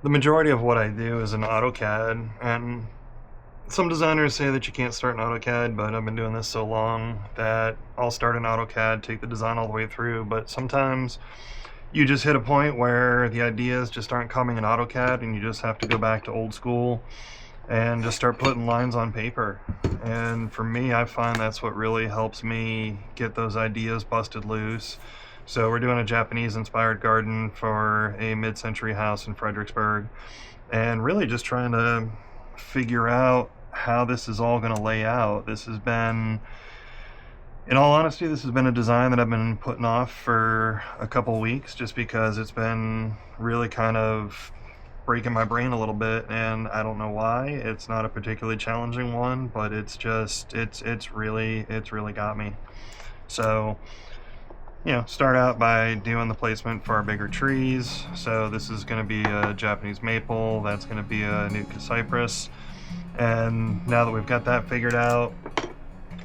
The majority of what I do is in AutoCAD, and some designers say that you can't start in AutoCAD, but I've been doing this so long that I'll start in AutoCAD, take the design all the way through, but sometimes you just hit a point where the ideas just aren't coming in AutoCAD and you just have to go back to old school and just start putting lines on paper. And for me, I find that's what really helps me get those ideas busted loose. So we're doing a Japanese inspired garden for a mid-century house in Fredericksburg, and really just trying to figure out how this is all going to lay out. This has been, in all honesty, this has been a design that I've been putting off for a couple weeks just because it's been really kind of breaking my brain a little bit, and I don't know why. It's not a particularly challenging one, but it's just it's really got me. So, you know, start out by doing the placement for our bigger trees. So this is going to be a Japanese maple, that's going to be a Nootka cypress, and now that we've got that figured out,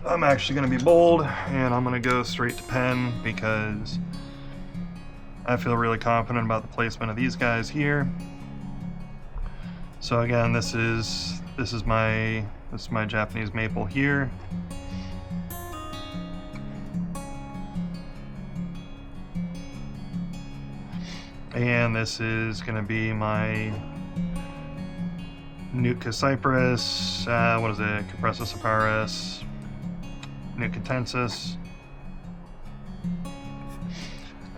I'm actually going to be bold and I'm going to go straight to pen because I feel really confident about the placement of these guys here. So again, this is my Japanese maple here. And this is going to be my Nootka cypress, what is it, Cupressus aparis, Nootka.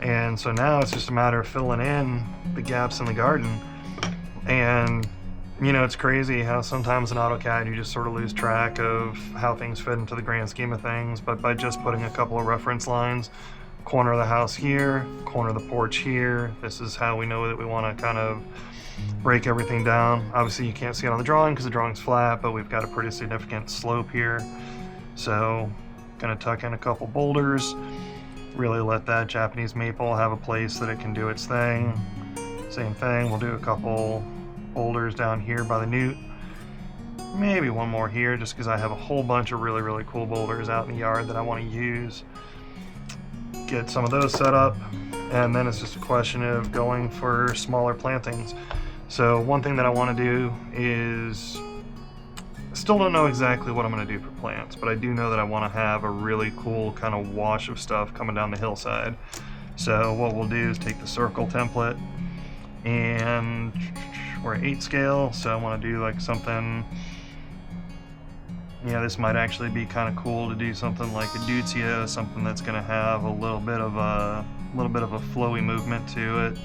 And so now it's just a matter of filling in the gaps in the garden. And you know, it's crazy how sometimes in AutoCAD you just sort of lose track of how things fit into the grand scheme of things, but by just putting a couple of reference lines, corner of the house here, corner of the porch here, this is how we know that we want to kind of break everything down. Obviously you can't see it on the drawing because the drawing's flat, but we've got a pretty significant slope here. So gonna tuck in a couple boulders, really let that Japanese maple have a place that it can do its thing. Same thing, we'll do a couple boulders down here by the newt, maybe one more here just because I have a whole bunch of really cool boulders out in the yard that I want to use. Get some of those set up, and then it's just a question of going for smaller plantings. So one thing that I want to do is, I still don't know exactly what I'm going to do for plants, but I do know that I want to have a really cool kind of wash of stuff coming down the hillside. So what we'll do is take the circle template, and we're at 8 scale, so I want to do like something, yeah, this might actually be kind of cool to do something like a deutzia, something that's going to have a little bit of a flowy movement to it.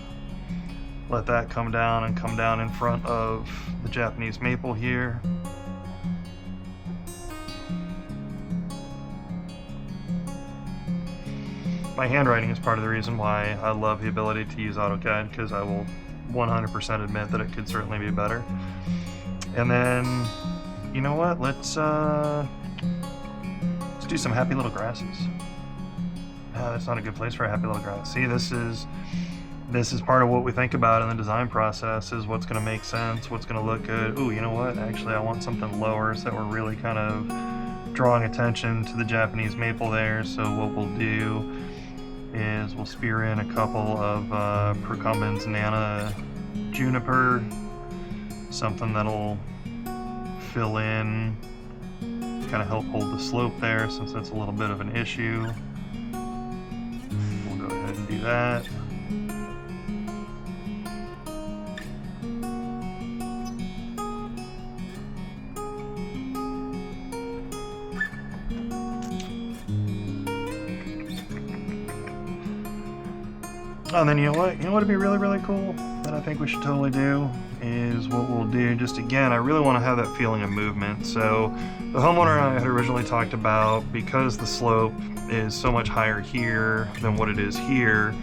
Let that come down and come down in front of the Japanese maple here. My handwriting is part of the reason why I love the ability to use AutoCAD, because I will 100% admit that it could certainly be better. And then, you know what? Let's do some happy little grasses. That's not a good place for a happy little grass. See, this is part of what we think about in the design process, is what's going to make sense, what's going to look good. Ooh, you know what? Actually, I want something lower so that we're really kind of drawing attention to the Japanese maple there. So what we'll do is we'll spear in a couple of Procumbens Nana juniper, something that'll fill in, kind of help hold the slope there since that's a little bit of an issue. We'll go ahead and do that. Oh, and then you know what? You know what would be really cool that I think we should totally do is what we'll do. Just again, I really want to have that feeling of movement. So the homeowner and I had originally talked about, because the slope is so much higher here than what it is here,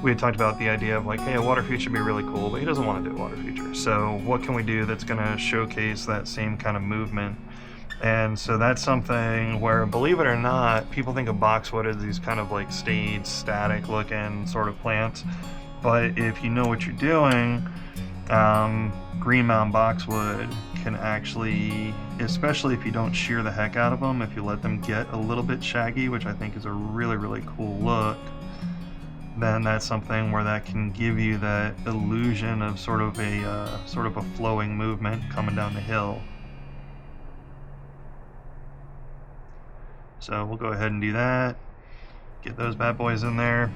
we had talked about the idea of like, hey, a water feature would be really cool, but he doesn't want to do a water feature. So what can we do that's going to showcase that same kind of movement? And so that's something where, believe it or not, people think of boxwood as these kind of like staid, static looking sort of plants. But if you know what you're doing, green mound boxwood can actually, especially if you don't shear the heck out of them, if you let them get a little bit shaggy, which I think is a really cool look, then that's something where that can give you that illusion of sort of a flowing movement coming down the hill. So we'll go ahead and do that. Get those bad boys in there.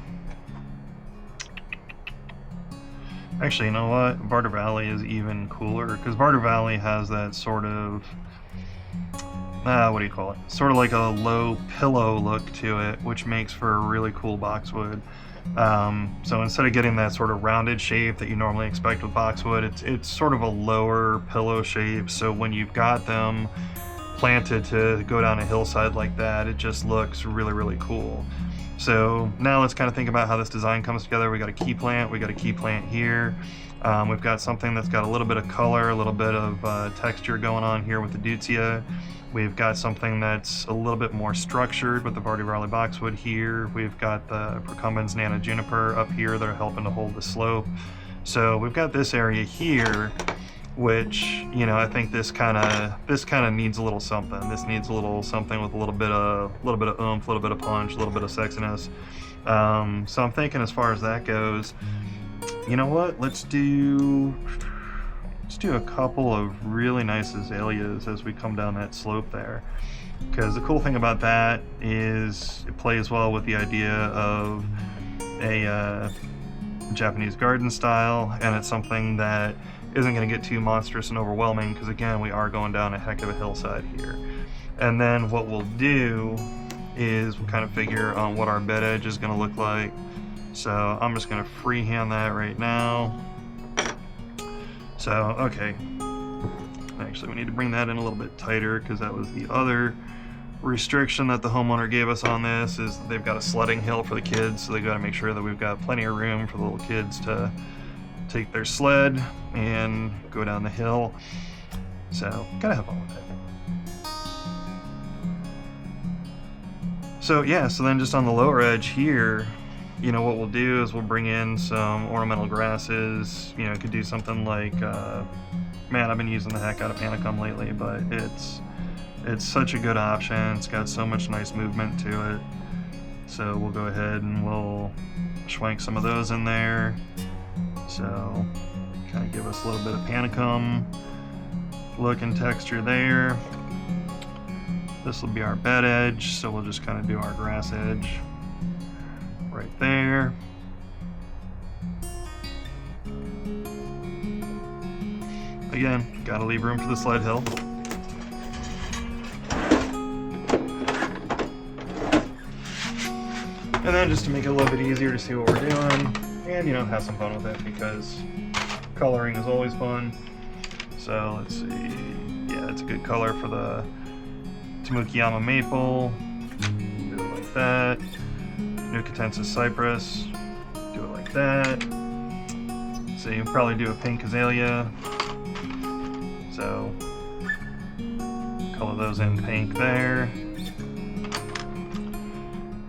Actually, you know what? Barter Valley is even cooler because Barter Valley has that sort of, what do you call it? Sort of like a low pillow look to it, which makes for a really cool boxwood. So instead of getting that sort of rounded shape that you normally expect with boxwood, it's sort of a lower pillow shape. So when you've got them planted to go down a hillside like that, it just looks really, really cool. So now let's kind of think about how this design comes together. We got a key plant, we got a key plant here. We've got something that's got a little bit of color, a little bit of texture going on here with the Deutzia. We've got something that's a little bit more structured with the Barter Valley boxwood here. We've got the Procumbens Nana Juniper up here that are helping to hold the slope. So we've got this area here, which, you know, I think this kind of needs a little something. This needs a little something with a little bit of oomph, a little bit of punch, a little bit of sexiness. So I'm thinking, as far as that goes, you know what? Let's do a couple of really nice azaleas as we come down that slope there. Because the cool thing about that is it plays well with the idea of a Japanese garden style, and it's something that isn't going to get too monstrous and overwhelming because, again, we are going down a heck of a hillside here. And then what we'll do is we'll kind of figure on what our bed edge is going to look like. So I'm just going to freehand that right now. So, okay. Actually, we need to bring that in a little bit tighter because that was the other restriction that the homeowner gave us on this, is that they've got a sledding hill for the kids, so they got to make sure that we've got plenty of room for the little kids to take their sled and go down the hill. So gotta have fun with it. So yeah, so then just on the lower edge here, you know, what we'll do is we'll bring in some ornamental grasses. You know, could do something like, man, I've been using the heck out of Pecan lately, but it's such a good option. It's got so much nice movement to it. So we'll go ahead and we'll schwank some of those in there. So kind of give us a little bit of panicum look and texture there. This will be our bed edge, so we'll just kind of do our grass edge right there. Again, gotta leave room for the sled hill. And then just to make it a little bit easier to see what we're doing, and, you know, have some fun with it, because coloring is always fun. So let's see, yeah, it's a good color for the Tamukiyama maple. Do it like that. Nucatensis cypress. Do it like that. So you can probably do a pink azalea. So color those in pink there.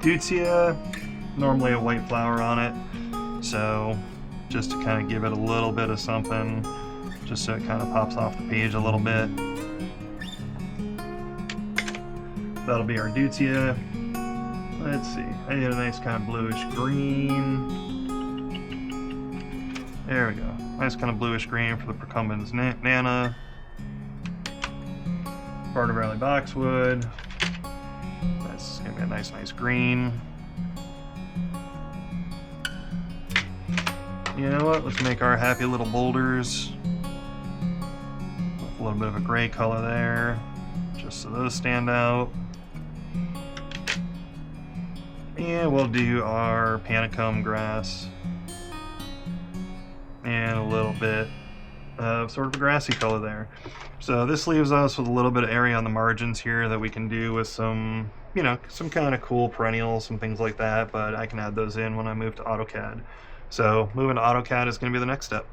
Deutzia, normally a white flower on it. So just to kind of give it a little bit of something, just so it kind of pops off the page a little bit. That'll be our Deutzia. Let's see, I need a nice kind of bluish green. There we go. Nice kind of bluish green for the Procumbens Nana. Barter Valley boxwood. That's gonna be a nice green. You know what? Let's make our happy little boulders. A little bit of a gray color there, just so those stand out. And we'll do our panicum grass and a little bit of sort of a grassy color there. So this leaves us with a little bit of area on the margins here that we can do with some, you know, some kind of cool perennials, some things like that, but I can add those in when I move to AutoCAD. So moving to AutoCAD is going to be the next step.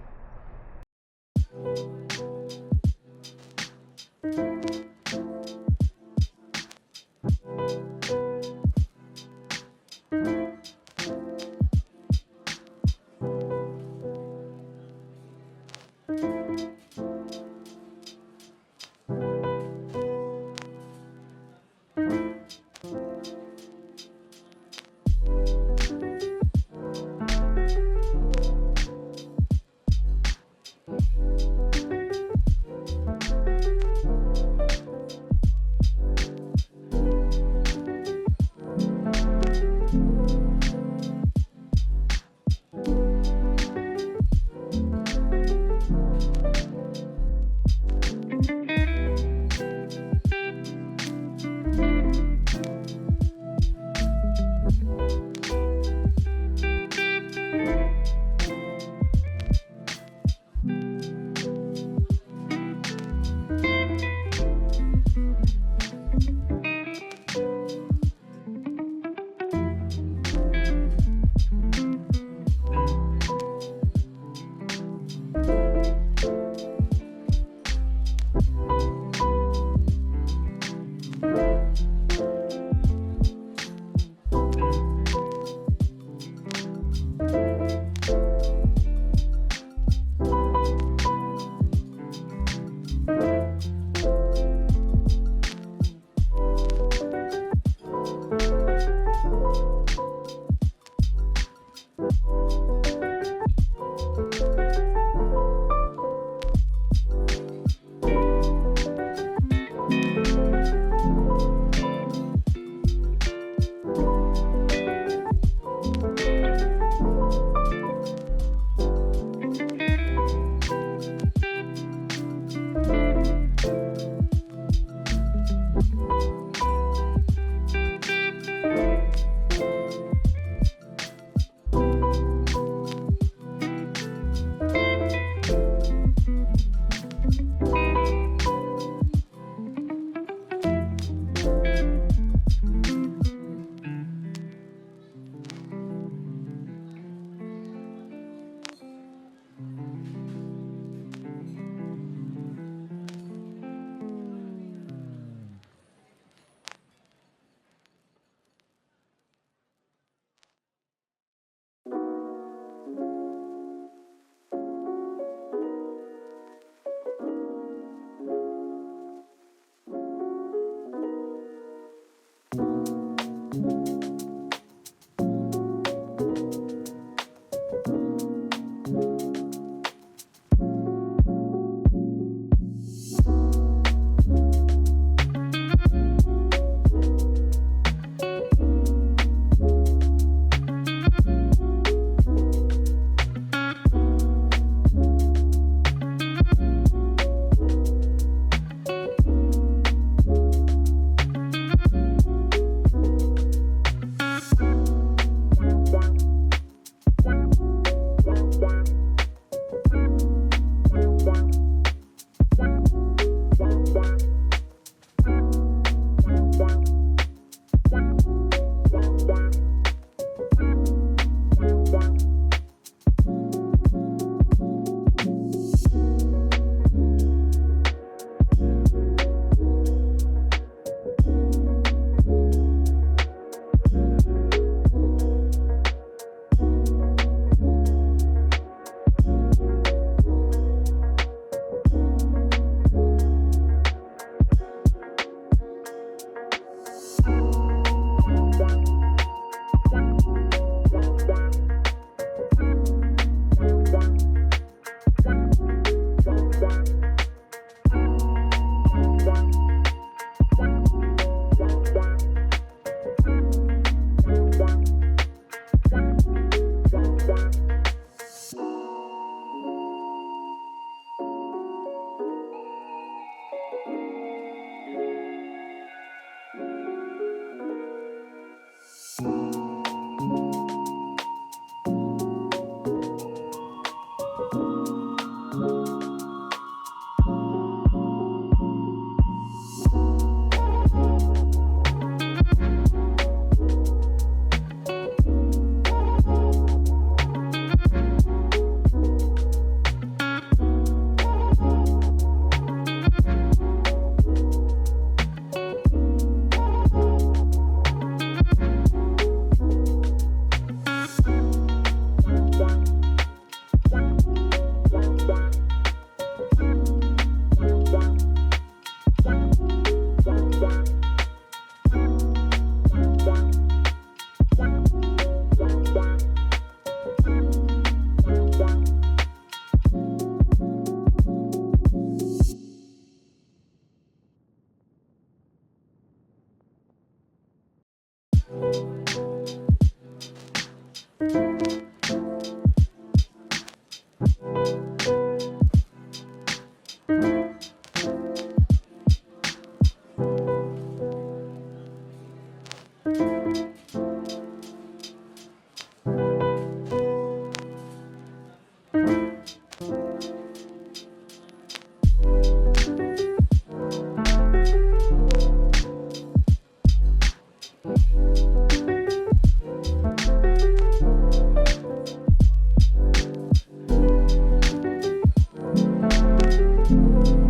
you.